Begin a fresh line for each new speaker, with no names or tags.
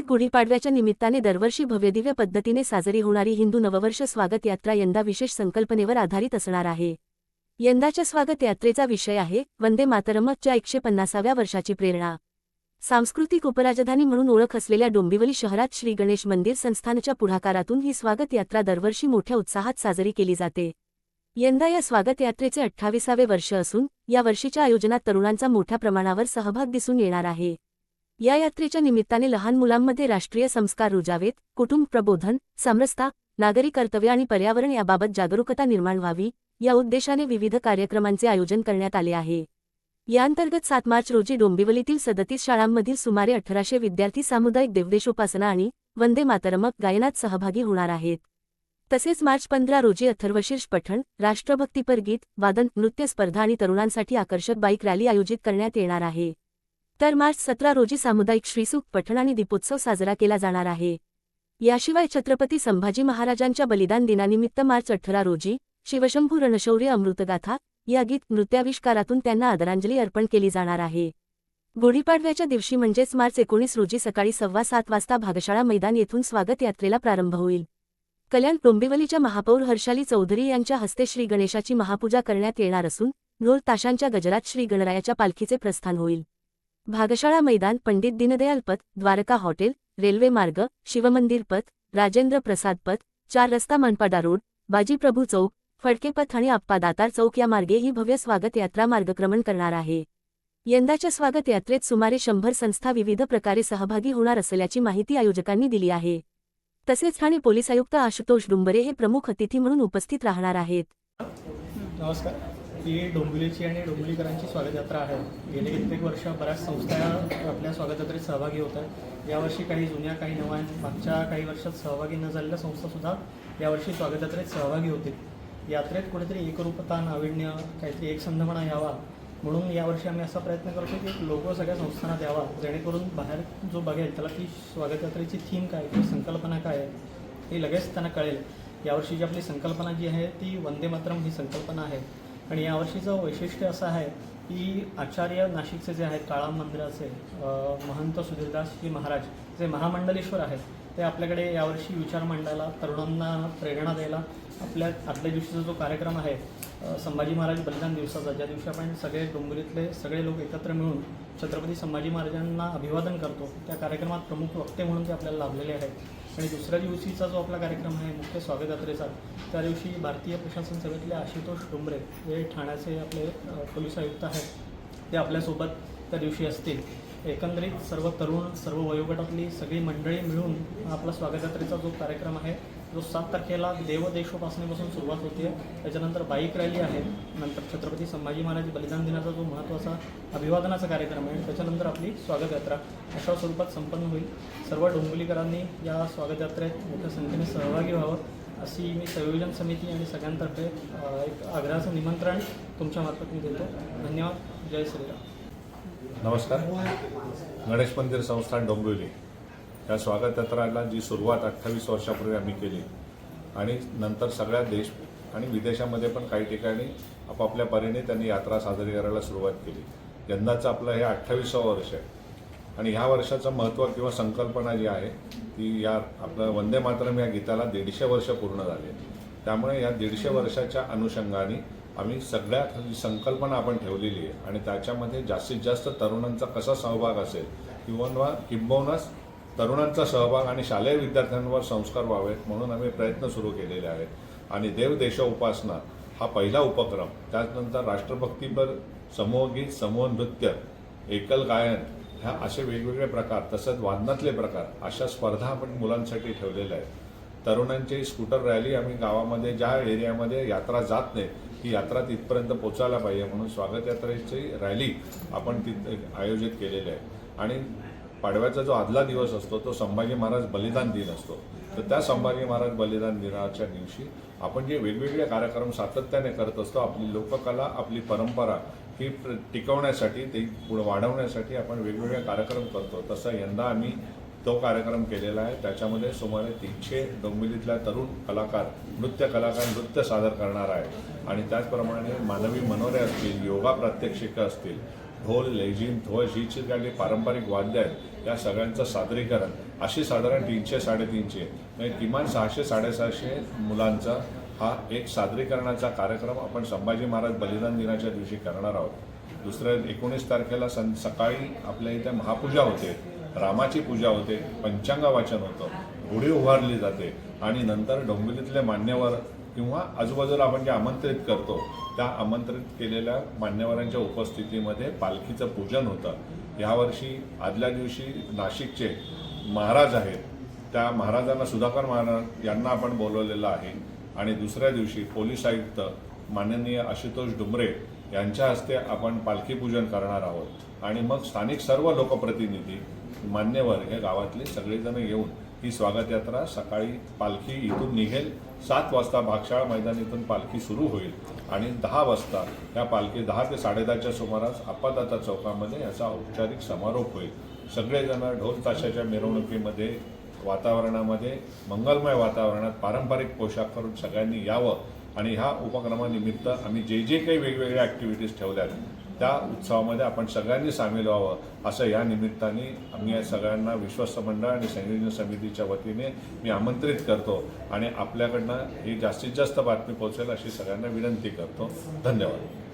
गुढीपाडव्याच्या निमित्ताने दरवर्षी भव्यदिव्य पद्धतीने साजरी होणारी हिंदू नववर्ष स्वागत यात्रा यंदा विशेष संकल्पनेवर आधारित असणार आहे। यंदाच्या स्वागत यात्रेचा विषय आहे वंदे मातरमच्या 150व्या वर्षाची प्रेरणा। सांस्कृतिक उपराजधानी म्हणून ओळख असलेल्या डोंबिवली शहरात श्री गणेश मंदिर संस्थानच्या पुढाकारातून ही स्वागत यात्रा दरवर्षी मोठ्या उत्साहात साजरी केली जाते। यंदा या स्वागत यात्रेचे 28वे वर्ष असून या वर्षीच्या आयोजनात तरुणांचा मोठ्या प्रमाणावर सहभाग दिसून येणार आहे। या यात्रेच्या निमित्ताने लहान मुलांमध्ये राष्ट्रीय संस्कार रुजावेत, कुटुंब प्रबोधन, समरसता, नागरी कर्तव्य आणि पर्यावरण याबाबत जागरूकता निर्माण व्हावी या उद्देशाने विविध कार्यक्रमांचे आयोजन करण्यात आले आहे। याअंतर्गत 7 मार्च रोजी डोंबिवलीतील 37 शाळांमधील सुमारे 1800 विद्यार्थी सामुदायिक देवदेशोपासना आणि वंदे मातरम गायनात सहभागी होणार आहेत। तसेच मार्च 15 रोजी अथर्वशीर्ष पठण, राष्ट्रभक्तीपर गीत, वादन, नृत्य स्पर्धा आणि तरुणांसाठी आकर्षक बाईक रॅली आयोजित करण्यात येणार आहे। तर मार्च 17 रोजी सामुदायिक श्रीसूक्त पठण आणि दीपोत्सव साजरा केला जाणार आहे। याशिवाय छत्रपती संभाजी महाराजांच्या बलिदान दिनानिमित्त मार्च 18 रोजी शिवशंभू रणशौर्य अमृतगाथा या गीत नृत्याविष्कारातून त्यांना आदरांजली अर्पण केली जाणार आहे। गुढीपाडव्याच्या दिवशी म्हणजेच मार्च 19 रोजी सकाळी 7:15 वाजता भागशाळा मैदान येथून स्वागत यात्रेला प्रारंभ होईल। कल्याण डोंबिवलीच्या महापौर हर्षाली चौधरी यांच्या हस्ते श्री गणेशाची महापूजा करण्यात येणार असून ढोल ताशांच्या गजरात श्री गणरायाच्या पालखीचे प्रस्थान होईल। भागशाळा मैदान पंडित दीनदयाल पथ, द्वारका हॉटेल, रेल्वे मार्ग, शिवमंदिर पथ, राजेंद्र प्रसाद पथ, 4 रस्ता मनपाडा रोड, बाजीप्रभू चौक, फडके पथ आणि आप्पा दातार चौक या मार्गे ही भव्य स्वागत यात्रा मार्गक्रमण करणार आहे। यंदाच्या स्वागत यात्रेत सुमारे 100 संस्था विविध प्रकारे सहभागी होणार असल्याची माहिती आयोजकांनी दिली आहे। तसेच ठाणे पोलीस आयुक्त आशुतोष डुंबरे हे प्रमुख अतिथी म्हणून उपस्थित राहणार आहेत।
नमस्कार, ही डोंबिवलीची आणि डोंबिवलीकरांची स्वागत यात्रा आहे। गेली कित्येक वर्ष बऱ्याच संस्था आपल्या स्वागत यात्रेत सहभागी होत आहेत। यावर्षी काही जुन्या, काही नव्या, मागच्या काही वर्षात सहभागी न झालेल्या संस्थासुद्धा यावर्षी स्वागत यात्रेत सहभागी होतील। यात्रेत कुठेतरी एकरूपता, नाविन्य, काहीतरी एकसंधपणा यावा म्हणून यावर्षी आम्ही असा प्रयत्न करतो की एक लोगो सगळ्या संस्थांना द्यावा, जेणेकरून बाहेर जो बघेल त्याला ती स्वागत यात्रेची थीम काय किंवा संकल्पना काय आहे हे लगेच त्यांना कळेल। यावर्षीची आपली संकल्पना जी आहे ती वंदे मातरम ही संकल्पना आहे। आणि यावर्षीचं वैशिष्ट्य असं आहे की आचार्य नाशिकचे जे आहेत काळा मंदिराचे महंत सुधीरदासजी महाराज जे महामंडलेश्वर आहेत ते आपल्याकडे यावर्षी विचार मांडायला, तरुणांना प्रेरणा द्यायला आदल्या दिवशीचा जो कार्यक्रम आहे संभाजी महाराज बलिदान दिवसाचा, ज्या दिवशी आपण सगळे डोंबिवलीतले सगळे लोक एकत्र मिळून छत्रपती संभाजी महाराजांना अभिवादन करतो, त्या कार्यक्रमात प्रमुख वक्ते म्हणून ते आपल्याला लाभलेले आहेत। आणि दुसऱ्या दिवशीचा जो आपला कार्यक्रम आहे मुख्य स्वागत यात्रेचा, त्या दिवशी भारतीय प्रशासन सेवेतले आशुतोष डुंबरे जे ठाण्याचे आपले पोलीस आयुक्त आहेत ते आपल्यासोबत त्या दिवशी असतील। एकंदरीत सर्व तरुण, सर्व वयोगटातली सगळी मंडळी मिळून आपला स्वागत यात्रेचा जो कार्यक्रम आहे जो 7 तारखेला देवदेशोपासनेपासून सुरुवात होते, त्याच्यानंतर बाईक रॅली आहे, नंतर छत्रपती संभाजी महाराज बलिदान दिनाचा जो महत्त्वाचा अभिवादनाचा कार्यक्रम आहे, त्याच्यानंतर आपली स्वागत यात्रा अशा स्वरूपात संपन्न होईल। सर्व डोंबिवलीकरांनी या स्वागत यात्रेत मोठ्या संख्येने सहभागी व्हावं अशी मी संयोजन समिती आणि सगळ्यांतर्फे एक आग्रहाचं निमंत्रण तुमच्यामार्फत मी देतो। धन्यवाद। जय श्रीराम।
नमस्कार, गणेश मंदिर संस्थान डोंबिवली या स्वागत यात्राला जी सुरुवात 28 वर्षापूर्वी आम्ही केली आणि नंतर सगळ्या देश आणि विदेशामध्ये पण काही ठिकाणी आपापल्या परीने त्यांनी यात्रा साजरी करायला सुरुवात केली। यंदाचं आपलं हे 28वं वर्ष आहे आणि ह्या वर्षाचं महत्त्व किंवा संकल्पना जी आहे ती या आपलं वंदे मातरम या गीताला 150 वर्ष पूर्ण झाले। त्यामुळे या 150 वर्षाच्या अनुषंगाने आम्ही सगळ्यात संकल्पना आपण ठेवलेली आहे आणि त्याच्यामध्ये जास्तीत जास्त तरुणांचा कसा सहभाग असेल किंबहुना तरुणांचा सहभाग आणि शालेय विद्यार्थ्यांवर संस्कार व्हावेत म्हणून आम्ही प्रयत्न सुरू केलेले आहेत। आणि देवदेश उपासना हा पहिला उपक्रम, त्यानंतर राष्ट्रभक्तीपर समूहगीत, समूह नृत्य, एकल गायन ह्या असे वेगवेगळे प्रकार, तसंच वादनातले प्रकार अशा स्पर्धा आपण मुलांसाठी ठेवलेल्या आहेत। तरुणांची स्कूटर रॅली आम्ही गावामध्ये ज्या एरियामध्ये यात्रा जात नाही ही यात्रा तिथपर्यंत पोचायला पाहिजे म्हणून स्वागत यात्रेची रॅली आपण तिथे आयोजित केलेली आहे। आणि पाडव्याचा जो आदला दिवस असतो तो संभाजी महाराज बलिदान दिन असतो, तर त्या संभाजी महाराज बलिदान दिनाच्या दिवशी आपण जे वेगवेगळे कार्यक्रम सातत्याने करत असतो, आपली लोककला, आपली परंपरा ही टिकवण्यासाठी, ते पुढे वाढवण्यासाठी आपण वेगवेगळे कार्यक्रम करतो। तसं यंदा आम्ही तो कार्यक्रम केलेला आहे। त्याच्यामध्ये सुमारे 300 डोंबिवलीतल्या तरुण कलाकार, नृत्य कलाकार नृत्य सादर करणार आहे आणि त्याचप्रमाणे मानवी मनोरे असतील, योगा प्रात्यक्षिकं असतील, ढोल, लेझिम, ध्वज ही जी काही पारंपरिक वाद्य आहेत या सगळ्यांचं सादरीकरण अशी साधारण 300-350 म्हणजे किमान 600-750 मुलांचा हा एक सादरीकरणाचा कार्यक्रम आपण संभाजी महाराज बलिदान दिनाच्या दिवशी करणार आहोत। दुसऱ्या 19 तारखेला सकाळी आपल्या इथे महापूजा होते, रामाची पूजा होते, पंचांग वाचन होतं, गुढी उभारली जाते आणि नंतर डोंबिवलीतले मान्यवर किंवा आजूबाजूला आपण जे आमंत्रित करतो त्या आमंत्रित केलेल्या मान्यवरांच्या उपस्थितीमध्ये पालखीचं पूजन होतं। यावर्षी आदल्या दिवशी नाशिकचे महाराज आहेत, त्या महाराजांना सुधाकर महाराज यांना आपण बोलवलेलं आहे आणि दुसऱ्या दिवशी पोलीस आयुक्त माननीय आशुतोष डुमरे यांच्या हस्ते आपण पालखी पूजन करणार आहोत आणि मग स्थानिक सर्व लोकप्रतिनिधी मान्यवर हे गावातले सगळेजण येऊन ही स्वागत यात्रा सकाळी पालखी इथून निघेल। 7 वाजता भागशाळा मैदान इथून पालखी सुरू होईल आणि 10 वाजता या पालखी 10 ते 10:30च्या सुमारास आप्पादाता चौकामध्ये याचा औपचारिक समारोप होईल। सगळेजण ढोल ताशाच्या मिरवणुकीमध्ये वातावरणामध्ये मंगलमय वातावरणात पारंपरिक पोशाख करून सगळ्यांनी यावं आणि ह्या उपक्रमानिमित्त आम्ही जे काही वेगवेगळ्या ॲक्टिव्हिटीज ठेवल्यात त्या उत्सवामध्ये आपण सगळ्यांनी सामील व्हावं असं या निमित्ताने आम्ही या सगळ्यांना विश्वस्त मंडळ आणि संयोजन समितीच्या वतीने मी आमंत्रित करतो आणि आपल्याकडनं ही जास्तीत जास्त बातमी पोहोचेल अशी सगळ्यांना विनंती करतो। धन्यवाद।